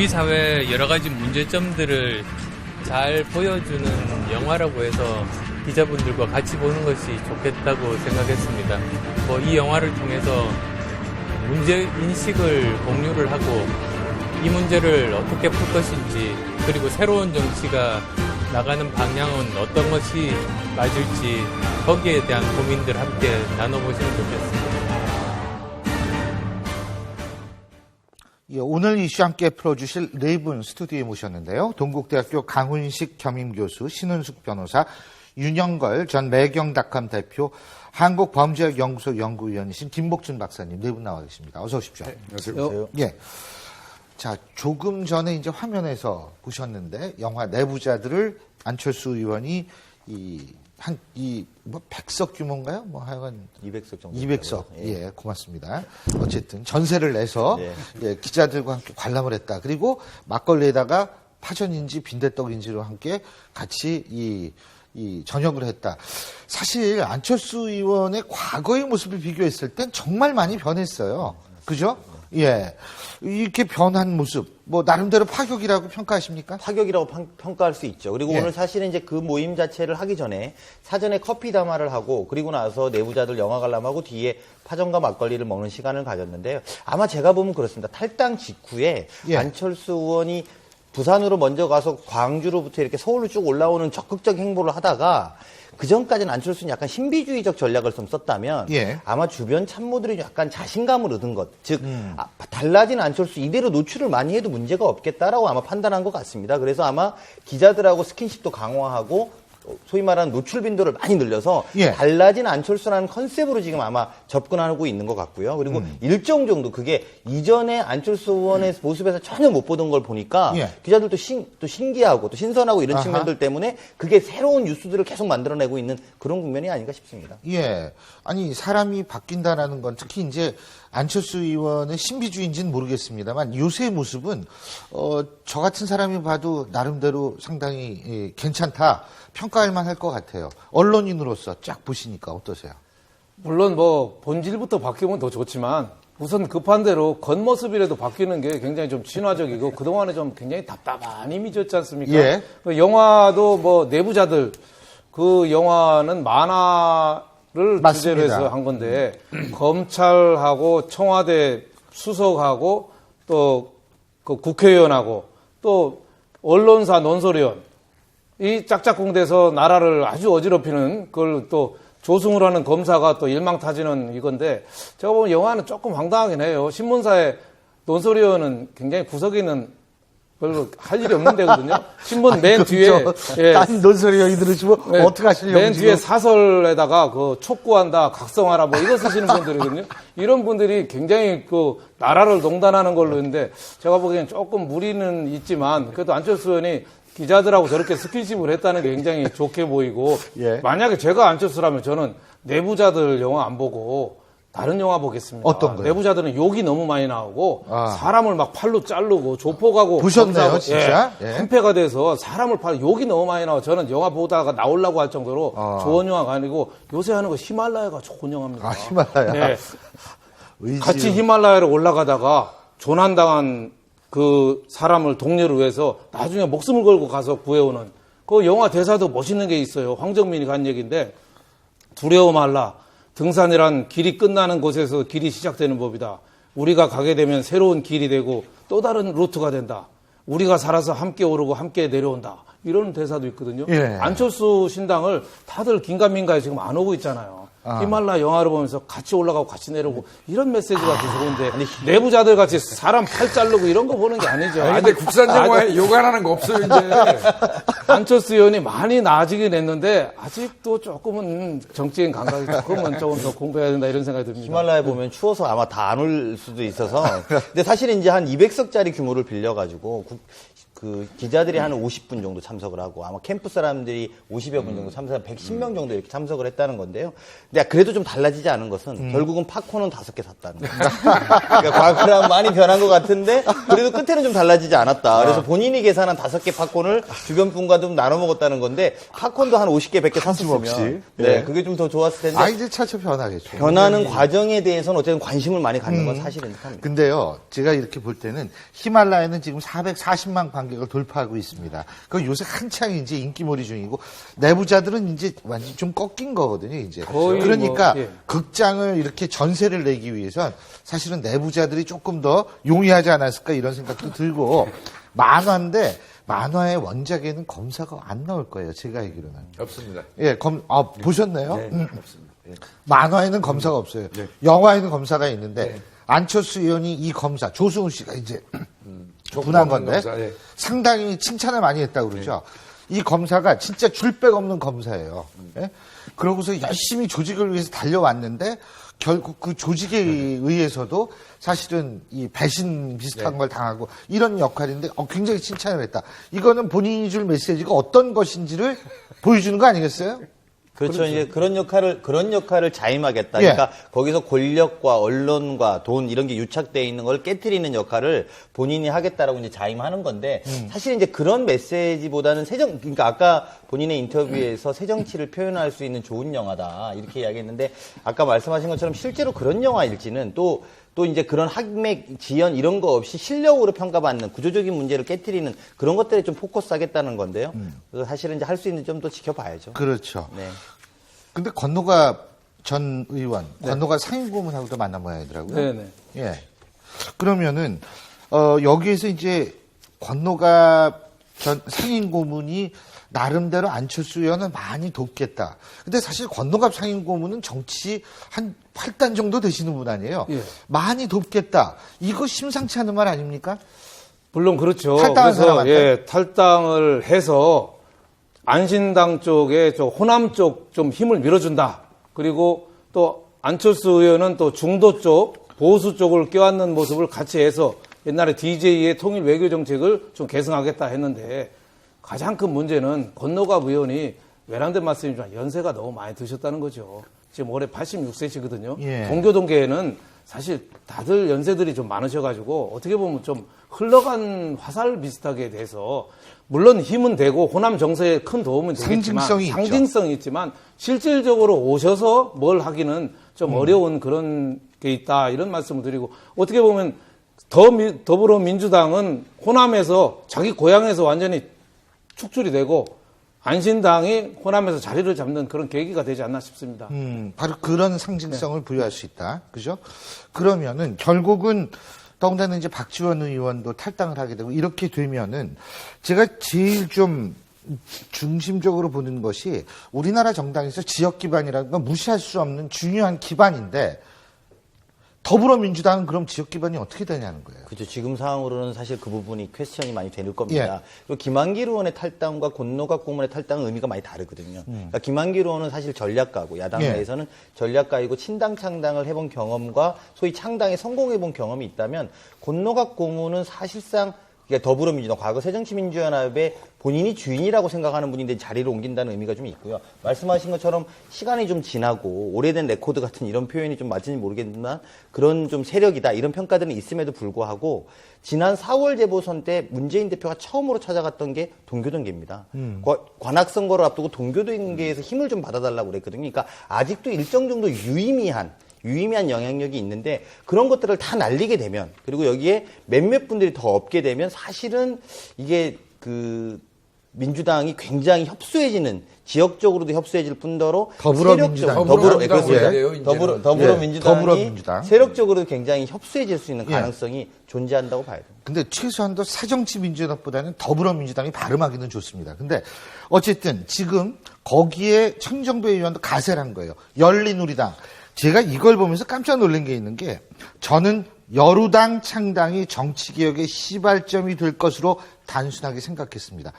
우리 사회의 여러 가지 문제점들을 잘 보여주는 영화라고 해서 기자분들과 같이 보는 것이 좋겠다고 생각했습니다. 이 영화를 통해서 문제 인식을 공유를 하고 이 문제를 어떻게 풀 것인지, 그리고 새로운 정치가 나가는 방향은 어떤 것이 맞을지, 거기에 대한 고민들 함께 나눠보시면 좋겠습니다. 예, 오늘 이슈 함께 풀어주실 네 분 스튜디오에 모셨는데요. 동국대학교 강훈식 겸임교수, 신은숙 변호사, 윤영걸 전 매경닷컴 대표, 한국범죄학연구소 연구위원이신 김복준 박사님 네 분 나와 계십니다. 어서 오십시오. 네, 안녕하세요. 예. 자, 조금 전에 이제 화면에서 보셨는데 영화 내부자들을 안철수 의원이 100석 규모인가요? 하여간 200석 정도. 200석. 예, 고맙습니다. 어쨌든 전세를 내서 네. 예, 기자들과 함께 관람을 했다. 그리고 막걸리에다가 파전인지 빈대떡인지로 함께 같이 이 저녁을 했다. 사실 안철수 의원의 과거의 모습을 비교했을 땐 정말 많이 변했어요. 그죠? 예. 이렇게 변한 모습, 나름대로 파격이라고 평가하십니까? 파격이라고 평가할 수 있죠. 그리고 예. 오늘 사실은 이제 그 모임 자체를 하기 전에 사전에 커피 담화를 하고, 그리고 나서 내부자들 영화 관람하고 뒤에 파전과 막걸리를 먹는 시간을 가졌는데요. 아마 제가 보면 그렇습니다. 탈당 직후에 예. 안철수 의원이 부산으로 먼저 가서 광주로부터 이렇게 서울로 쭉 올라오는 적극적 행보를 하다가, 그 전까지는 안철수는 약간 신비주의적 전략을 좀 썼다면 예. 아마 주변 참모들이 약간 자신감을 얻은 것, 즉 달라진 안철수 이대로 노출을 많이 해도 문제가 없겠다라고 아마 판단한 것 같습니다. 그래서 아마 기자들하고 스킨십도 강화하고 소위 말하는 노출 빈도를 많이 늘려서 예. 달라진 안철수라는 컨셉으로 지금 아마 접근하고 있는 것 같고요. 그리고 일정 정도 그게 이전에 안철수 의원의 모습에서 전혀 못 보던 걸 보니까 예. 기자들도 또 신기하고 또 신선하고 이런 아하. 측면들 때문에 그게 새로운 뉴스들을 계속 만들어내고 있는 그런 국면이 아닌가 싶습니다. 예. 아니, 사람이 바뀐다라는 건 특히 이제 안철수 의원의 신비주의인지는 모르겠습니다만 요새 모습은, 저 같은 사람이 봐도 나름대로 상당히 예, 괜찮다. 평가할 만할 것 같아요. 언론인으로서 쫙 보시니까 어떠세요? 물론 본질부터 바뀌면 더 좋지만 우선 급한 대로 겉모습이라도 바뀌는 게 굉장히 좀 친화적이고 그동안에 좀 굉장히 답답한 이미지였지 않습니까? 예. 그 영화도 내부자들, 그 영화는 만화를 맞습니다. 주제로 해서 한 건데 검찰하고 청와대 수석하고 또 그 국회의원하고 또 언론사 논설위원, 이 짝짝꿍돼서 나라를 아주 어지럽히는 그걸 또 조승우를 하는 검사가 또 일망타지는 이건데, 제가 보면 영화는 조금 황당하긴 해요. 신문사의 논설위원은 굉장히 구석에 있는 별로 할 일이 없는 데거든요. 신문 맨 뒤에. 딴 논설위원이 들으시면 네, 어떻게 하시려고 맨 지금. 뒤에 사설에다가 촉구한다, 각성하라 이거 쓰시는 분들이거든요. 이런 분들이 굉장히 나라를 농단하는 걸로 했는데, 제가 보기엔 조금 무리는 있지만 그래도 안철수 의원이 기자들하고 저렇게 스킨십을 했다는 게 굉장히 좋게 보이고, 예. 만약에 제가 안철수라면 저는 내부자들 영화 안 보고 다른 영화 보겠습니다. 어떤 거요? 내부자들은 욕이 너무 많이 나오고 사람을 막 팔로 자르고 조폭하고 보셨네요, 검사하고, 진짜? 예. 한패가 돼서 사람을 욕이 너무 많이 나와. 저는 영화 보다가 나오려고 할 정도로 좋은 영화가 아니고, 요새 하는 거 히말라야가 좋은 영화입니다. 히말라야. 네. 의지. 같이 히말라야를 올라가다가 조난당한 그 사람을 동료를 위해서 나중에 목숨을 걸고 가서 구해오는 그 영화 대사도 멋있는 게 있어요. 황정민이 간 얘기인데, 두려워 말라. 등산이란 길이 끝나는 곳에서 길이 시작되는 법이다. 우리가 가게 되면 새로운 길이 되고 또 다른 루트가 된다. 우리가 살아서 함께 오르고 함께 내려온다. 이런 대사도 있거든요. 예. 안철수 신당을 다들 긴가민가에 지금 안 오고 있잖아요. 히말라야 영화를 보면서 같이 올라가고 같이 내려오고 이런 메시지가 더 좋은데, 내부자들 같이 사람 팔 자르고 이런 거 보는 게 아니죠. 근데 국산 영화에 요간하는 거 없어요, 이제. 안철수 의원이 많이 나아지긴 했는데 아직도 조금은 정치인 감각이 조금은 조금 더 공부해야 된다 이런 생각이 듭니다. 히말라야 보면 추워서 아마 다 안 올 수도 있어서. 근데 사실은 이제 한 200석짜리 규모를 빌려가지고 그 기자들이 한 50분 정도 참석을 하고 아마 캠프 사람들이 50여 분 정도 참석한 110명 정도 이렇게 참석을 했다는 건데요. 근데 그래도 좀 달라지지 않은 것은 결국은 팝콘은 5개 샀다는 거예요. 그러니까 과거랑 많이 변한 것 같은데 그래도 끝에는 좀 달라지지 않았다. 그래서 본인이 계산한 5개 팝콘을 주변 분과 좀 나눠 먹었다는 건데 팝콘도 한 50개, 100개 샀으면 네, 그게 좀 더 좋았을 텐데 아이들 차차 변하겠죠. 변하는 과정에 대해서는 어쨌든 관심을 많이 갖는 건 사실은 합니다. 근데요, 제가 이렇게 볼 때는 히말라야는 지금 440만 관객을 돌파하고 있습니다. 그 요새 한창 이제 인기몰이 중이고 내부자들은 이제 완전 좀 꺾인 거거든요, 이제. 거의 그러니까 뭐, 예. 극장을 이렇게 전세를 내기 위해선 사실은 내부자들이 조금 더 용이하지 않았을까 이런 생각도 들고 만화인데 만화의 원작에는 검사가 안 나올 거예요, 제가 알기로는. 없습니다. 예, 보셨나요? 네, 없습니다. 예. 만화에는 검사가 없어요. 네. 영화에는 검사가 있는데 안철수 의원이 이 검사 조승우 씨가 이제 분한 건데 검사, 예. 상당히 칭찬을 많이 했다고 그러죠. 이 검사가 진짜 줄백 없는 검사예요. 예? 그러고서 열심히 조직을 위해서 달려왔는데 결국 그 조직에 의해서도 사실은 이 배신 비슷한 걸 당하고 이런 역할인데 굉장히 칭찬을 했다. 이거는 본인이 줄 메시지가 어떤 것인지를 보여주는 거 아니겠어요? 그렇죠. 이제 그런 역할을 자임하겠다. 예. 그러니까 거기서 권력과 언론과 돈 이런 게 유착되어 있는 걸 깨트리는 역할을 본인이 하겠다라고 이제 자임하는 건데 사실 이제 그런 메시지보다는 그러니까 아까 본인의 인터뷰에서 새정치를 표현할 수 있는 좋은 영화다 이렇게 이야기했는데 아까 말씀하신 것처럼 실제로 그런 영화일지는 또 이제 그런 학맥, 지연 이런 거 없이 실력으로 평가받는 구조적인 문제를 깨트리는 그런 것들에 좀 포커스하겠다는 건데요. 그래서 사실은 이제 할 수 있는 좀 더 지켜봐야죠. 그렇죠. 네. 근데 권노갑 전 의원, 권노갑 상임고문하고도 만나봐야 하더라고요. 네네. 예. 그러면은 여기에서 이제 권노갑 전 상임고문이 나름대로 안철수 의원을 많이 돕겠다. 근데 사실 권노갑 상임고문은 정치 한 8단 정도 되시는 분 아니에요? 예. 많이 돕겠다. 이거 심상치 않은 말 아닙니까? 물론 그렇죠. 탈당한 그래서 사람한테? 탈당을 해서 안신당 쪽에 저 호남 쪽 좀 힘을 밀어준다. 그리고 또 안철수 의원은 또 중도 쪽, 보수 쪽을 껴안는 모습을 같이 해서 옛날에 DJ의 통일 외교 정책을 좀 계승하겠다 했는데 가장 큰 문제는 권노갑 의원이 외람된 말씀이지만 연세가 너무 많이 드셨다는 거죠. 지금 올해 86세시거든요. 예. 동교동계에는 사실 다들 연세들이 좀 많으셔가지고 어떻게 보면 좀 흘러간 화살 비슷하게 돼서 물론 힘은 되고 호남 정서에 큰 도움은 되겠지만 상징성이 있지만 실질적으로 오셔서 뭘 하기는 좀 어려운 그런 게 있다 이런 말씀을 드리고 어떻게 보면 더불어민주당은 호남에서 자기 고향에서 완전히 축출이 되고 안신당이 호남에서 자리를 잡는 그런 계기가 되지 않나 싶습니다. 바로 그런 상징성을 부여할 수 있다. 그죠? 그러면은 결국은 더군다나 이제 박지원 의원도 탈당을 하게 되고 이렇게 되면은 제가 제일 좀 중심적으로 보는 것이 우리나라 정당에서 지역 기반이라는 건 무시할 수 없는 중요한 기반인데 더불어민주당은 그럼 지역 기반이 어떻게 되냐는 거예요. 그렇죠. 지금 상황으로는 사실 그 부분이 퀘스천이 많이 될 겁니다. 예. 그리고 김한길 의원의 탈당과 권노갑 고문의 탈당은 의미가 많이 다르거든요. 그러니까 김한길 의원은 사실 전략가고 야당 예. 내에서는 전략가이고 친당 창당을 해본 경험과 소위 창당에 성공해본 경험이 있다면 권노갑 고문은 사실상 더불어민주당, 과거 새정치민주연합의 본인이 주인이라고 생각하는 분인데 자리를 옮긴다는 의미가 좀 있고요. 말씀하신 것처럼 시간이 좀 지나고 오래된 레코드 같은 이런 표현이 좀 맞는지 모르겠지만 그런 좀 세력이다 이런 평가들은 있음에도 불구하고 지난 4월 재보선 때 문재인 대표가 처음으로 찾아갔던 게 동교동계입니다. 관악선거를 앞두고 동교동계에서 힘을 좀 받아달라고 그랬거든요. 그러니까 아직도 일정 정도 유의미한 영향력이 있는데 그런 것들을 다 날리게 되면 그리고 여기에 몇몇 분들이 더 없게 되면 사실은 이게 민주당이 굉장히 협소해지는 지역적으로도 협소해질 뿐더러 더불어민주당이 세력적으로 굉장히 협소해질 수 있는 가능성이 존재한다고 봐야 됩니다. 근데 최소한도 새정치민주연합보다는 더불어민주당이 발음하기는 좋습니다. 근데 어쨌든 지금 거기에 천정배 의원도 가세를 한 거예요. 열린우리당. 제가 이걸 보면서 깜짝 놀란 게 있는 게 저는 여루당 창당이 정치개혁의 시발점이 될 것으로 단순하게 생각했습니다.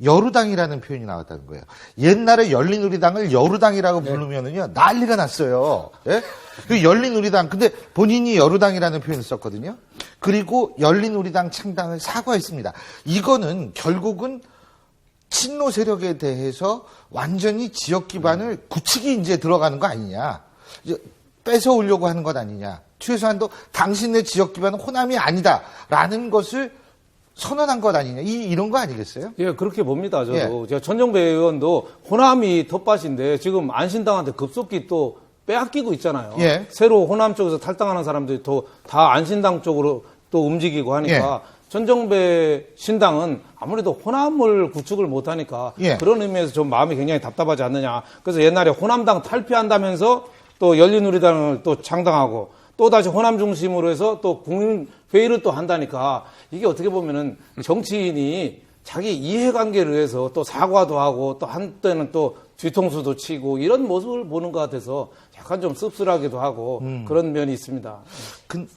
여루당이라는 표현이 나왔다는 거예요. 옛날에 열린우리당을 여루당이라고 부르면은요 난리가 났어요. 예? 그 열린우리당 근데 본인이 여루당이라는 표현을 썼거든요. 그리고 열린우리당 창당을 사과했습니다. 이거는 결국은 친노 세력에 대해서 완전히 지역 기반을 굳히기 이제 들어가는 거 아니냐. 이제 뺏어오려고 하는 것 아니냐. 최소한도 당신의 지역 기반은 호남이 아니다라는 것을 선언한 것 아니냐. 이런 거 아니겠어요? 예, 그렇게 봅니다, 저도. 제가 전정배 의원도 호남이 텃밭인데 지금 안신당한테 급속히 또 빼앗기고 있잖아요. 예. 새로 호남 쪽에서 탈당하는 사람들이 또 다 안신당 쪽으로 또 움직이고 하니까 전정배 신당은 아무래도 호남을 구축을 못하니까 그런 의미에서 좀 마음이 굉장히 답답하지 않느냐. 그래서 옛날에 호남당 탈피한다면서 또 열린우리당을 또 창당하고 또 다시 호남 중심으로 해서 또 국민회의를 또 한다니까 이게 어떻게 보면은 정치인이 자기 이해관계를 위해서 또 사과도 하고 또 한때는 또 뒤통수도 치고 이런 모습을 보는 것 같아서 약간 좀 씁쓸하기도 하고 그런 면이 있습니다.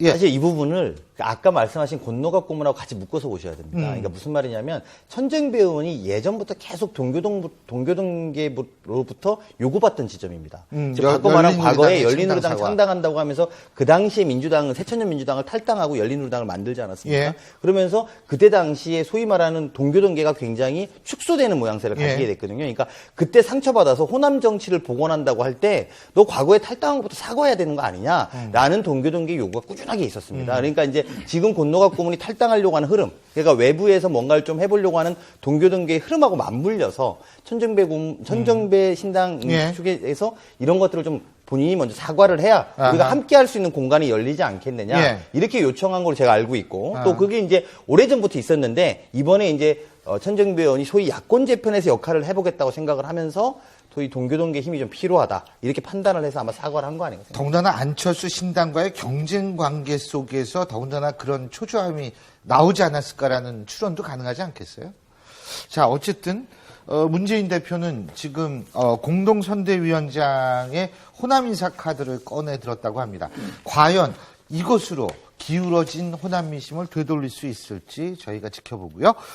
사실 이 부분을 아까 말씀하신 권노갑 고문하고 같이 묶어서 보셔야 됩니다. 그러니까 무슨 말이냐면 천정배 의원이 예전부터 계속 동교동계로부터 요구받던 지점입니다. 바꿔 말하면 과거에 열린우리당 창당한다고 하면서 그 당시에 민주당은 새천년 민주당을 탈당하고 열린우리당을 만들지 않았습니까? 예. 그러면서 그때 당시에 소위 말하는 동교동계가 굉장히 축소되는 모양새를 가지게 됐거든요. 그러니까 그때 상처받아서 호남 정치를 복원한다고 할 때 너 과거에 탈당한 것부터 사과해야 되는 거 아니냐라는 동교동계 요구가 꾸준하게 있었습니다. 그러니까 이제 지금 권노갑 고문이 탈당하려고 하는 흐름, 그러니까 외부에서 뭔가를 좀 해보려고 하는 동교동계의 흐름하고 맞물려서 천정배 신당 축에서 이런 것들을 좀 본인이 먼저 사과를 해야 우리가 함께 할 수 있는 공간이 열리지 않겠느냐 이렇게 요청한 걸로 제가 알고 있고 또 그게 이제 오래전부터 있었는데 이번에 이제 천정배 의원이 소위 야권 재편에서 역할을 해보겠다고 생각을 하면서 소위 동교동계 힘이 좀 필요하다 이렇게 판단을 해서 아마 사과를 한 거 아닌가 생각합니다. 더군다나 안철수 신당과의 경쟁 관계 속에서 더군다나 그런 초조함이 나오지 않았을까라는 추론도 가능하지 않겠어요? 자, 어쨌든 문재인 대표는 지금 공동선대위원장의 호남 인사 카드를 꺼내 들었다고 합니다. 과연 이것으로 기울어진 호남 민심을 되돌릴 수 있을지 저희가 지켜보고요.